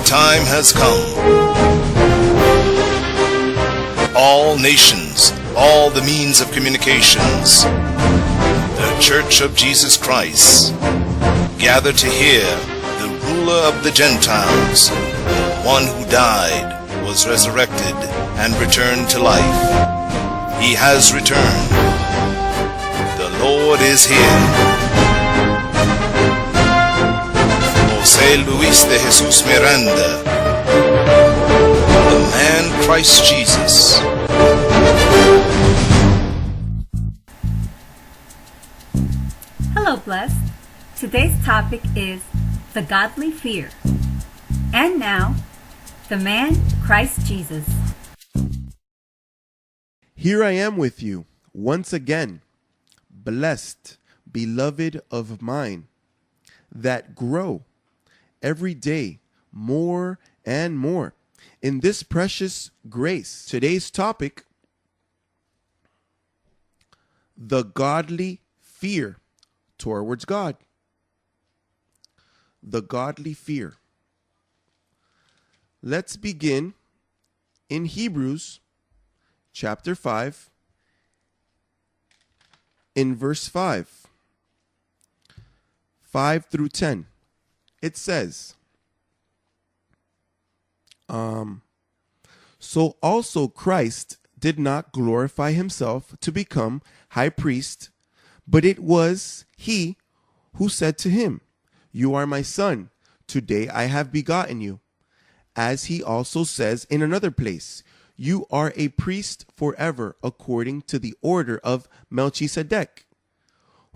time has come. All nations, all the means of communications, the Church of Jesus Christ, gather to hear the ruler of the Gentiles, the one who died, was resurrected, and returned to life. He has returned. The Lord is here. José Luis de Jesús Miranda, the man Christ Jesus. Hello, Blessed. Today's topic is the godly fear. And now, the man Christ Jesus. Here I am with you once again, blessed, beloved of mine, that grow every day more and more in this precious grace. Today's topic, the godly fear towards God. The godly fear. Let's begin in Hebrews chapter 5 in verse 5 through 10. It says, so also Christ did not glorify himself to become high priest, but it was he who said to him, "You are my son, today I have begotten you." As he also says in another place, "You are a priest forever according to the order of Melchizedek,"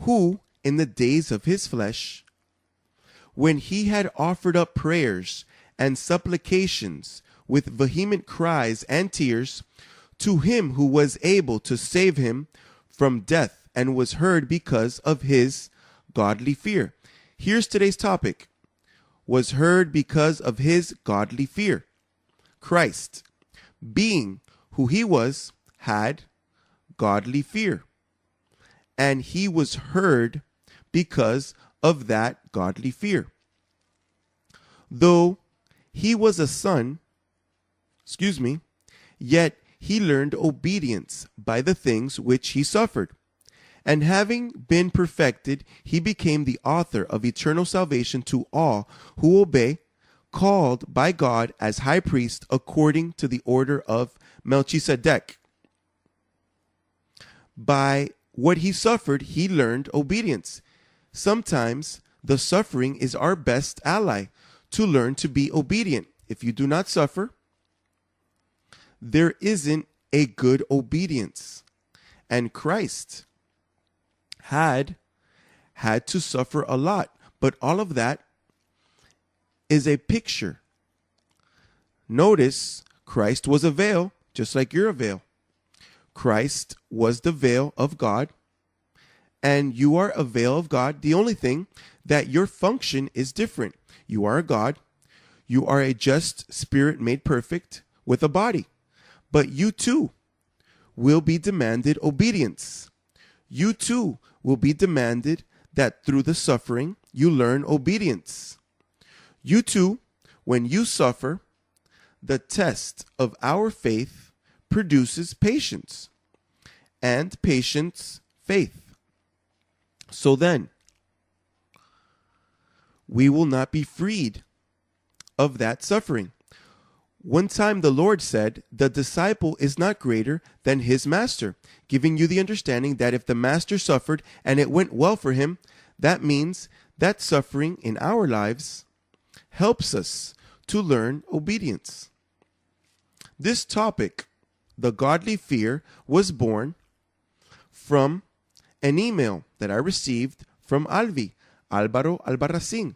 who in the days of his flesh, when he had offered up prayers and supplications with vehement cries and tears to him who was able to save him from death, and was heard because of his godly fear. Here's today's topic. Was heard because of his godly fear. Christ, being who he was, had godly fear. And he was heard because of that godly fear. Though he was a son, yet he learned obedience by the things which he suffered. And having been perfected, he became the author of eternal salvation to all who obey, called by God as high priest according to the order of Melchizedek. By what he suffered, he learned obedience. Sometimes the suffering is our best ally to learn to be obedient. If you do not suffer, there isn't a good obedience. And Christ had to suffer a lot, but all of that is a picture. Notice Christ was a veil, just like you're a veil. Christ was the veil of God, and you are a veil of God. The only thing that your function is different. You are a God. You are a just spirit made perfect with a body, but you too will be demanded obedience. You too will be demanded that through the suffering you learn obedience. You too, when you suffer, the test of our faith produces patience, and patience, faith. So then, we will not be freed of that suffering. One time the Lord said, the disciple is not greater than his master, giving you the understanding that if the master suffered and it went well for him, that means that suffering in our lives helps us to learn obedience. This topic, the godly fear, was born from an email that I received from Alvaro Albarracin.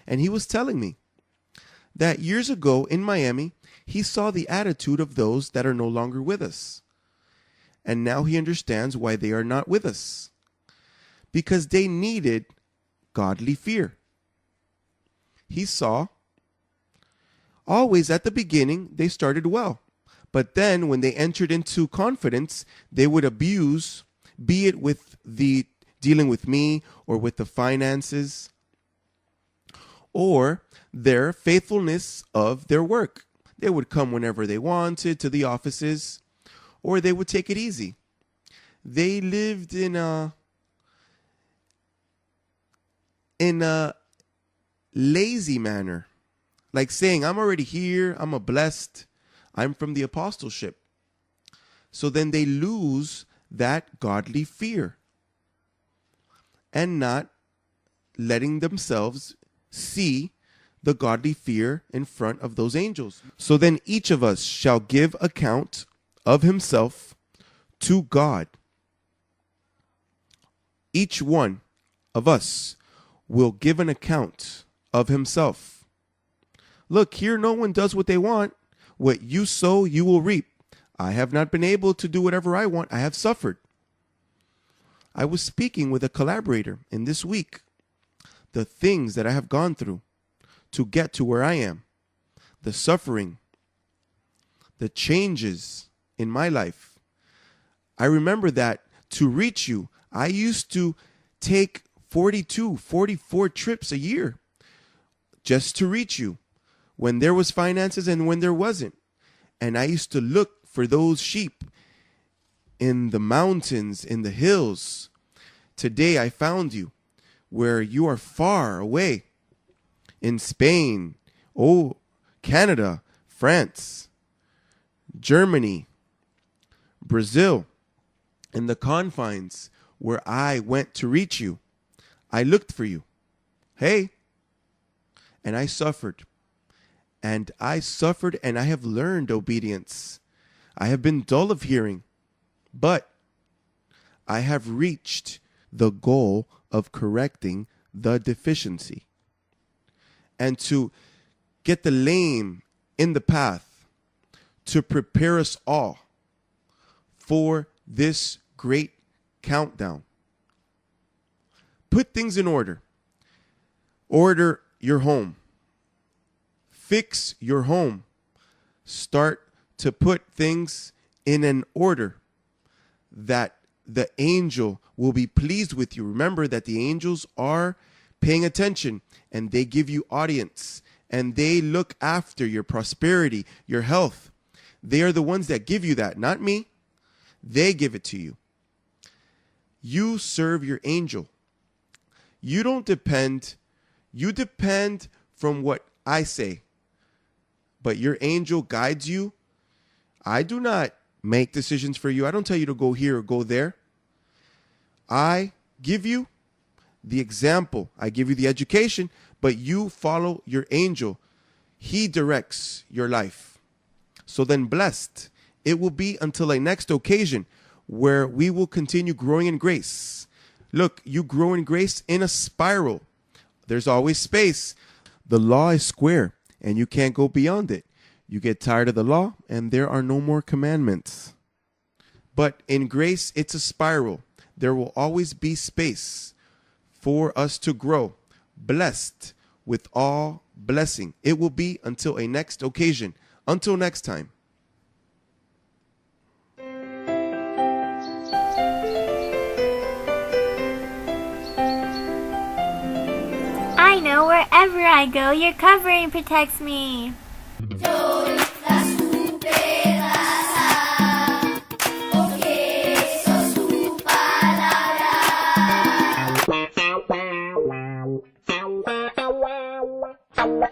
And he was telling me that years ago in Miami, he saw the attitude of those that are no longer with us. And now he understands why they are not with us. Because they needed godly fear. He saw, always at the beginning, they started well. But then when they entered into confidence, they would abuse, be it with the dealing with me or with the finances, or their faithfulness of their work. They would come whenever they wanted to the offices, or they would take it easy. They lived in a lazy manner, like saying, I'm already here, I'm a blessed, I'm from the apostleship. So then they lose that godly fear and not letting themselves see the godly fear in front of those angels. So then each of us shall give account of himself to God. Each one of us will give an account of himself. Look, here no one does what they want. What you sow, you will reap. I have not been able to do whatever I want. I have suffered. I was speaking with a collaborator in this week. The things that I have gone through to get to where I am. The suffering. The changes in my life. I remember that to reach you, I used to take 42, 44 trips a year just to reach you, when there was finances and when there wasn't. And I used to look for those sheep in the mountains, in the hills. Today I found you where you are far away in Spain, Canada, France, Germany, Brazil, in the confines where I went to reach you. I looked for you. Hey. And I suffered. And I suffered, and I have learned obedience. I have been dull of hearing, but I have reached the goal of correcting the deficiency and to get the lame in the path, to prepare us all for this great countdown. Put things in order. Order your home. Fix your home. Start to put things in an order that the angel will be pleased with you. Remember that the angels are paying attention and they give you audience and they look after your prosperity, your health. They are the ones that give you that, not me. They give it to you. You serve your angel. You don't depend. You depend from what I say. But your angel guides you. I do not make decisions for you. I don't tell you to go here or go there. I give you the example. I give you the education, but you follow your angel. He directs your life. So then blessed it will be until a next occasion where we will continue growing in grace. Look, you grow in grace in a spiral. There's always space. The law is square, and you can't go beyond it. You get tired of the law, and there are no more commandments. But in grace, it's a spiral. There will always be space for us to grow, blessed with all blessing. It will be until a next occasion. Until next time. I know wherever I go, your covering protects me. Wow.